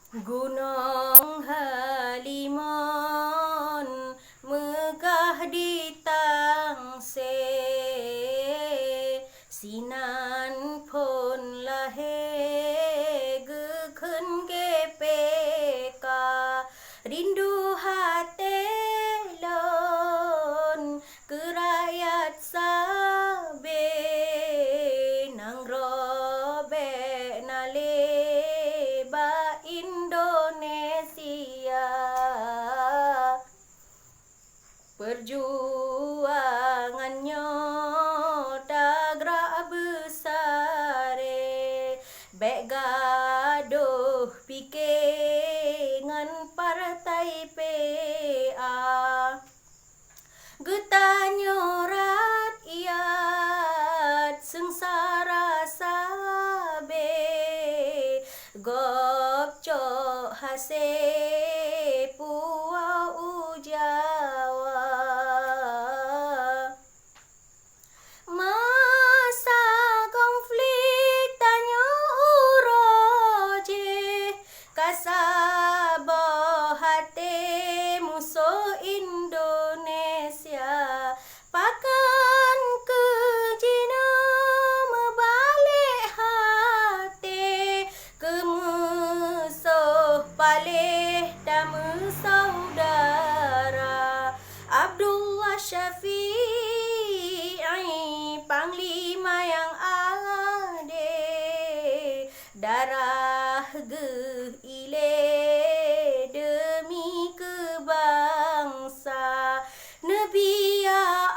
Gunung Halimun megah di tangse, sinan pun lahe gekun GPK, rindu hati lon ke rakyat sabe, nang robe nale ba Indonesia. Perjuangannya dagra besare, bek gaduh fikir ngan partai PA. Getanya rakyat sengsara sabe, gopcok hase puau Jawa. Masa konflik tanya uroje, kasabah hati musuh Indonesia. Pakan ke Cina membalik hati, ke musuh palih dama saudara. Abdullah Syafi'i Panglima yang adil, darah geile demi kebangsa. Nabi ya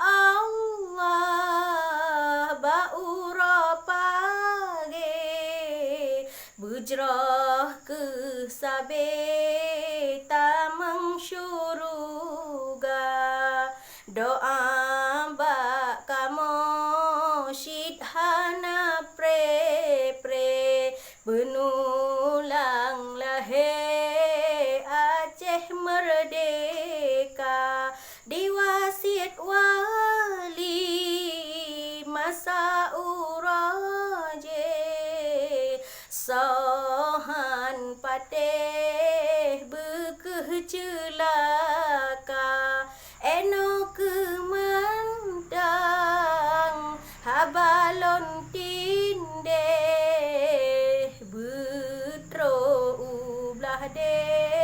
Allah baura pagi, bujrah ke sabe tamang syuruga. Doa bak kamu syidhana pre benulang lahe Aceh merdeka. Diwasit wali masa uraje, sohan pateh bekeh celaka. Eno kemandang habalon tindeh betro ublah deh.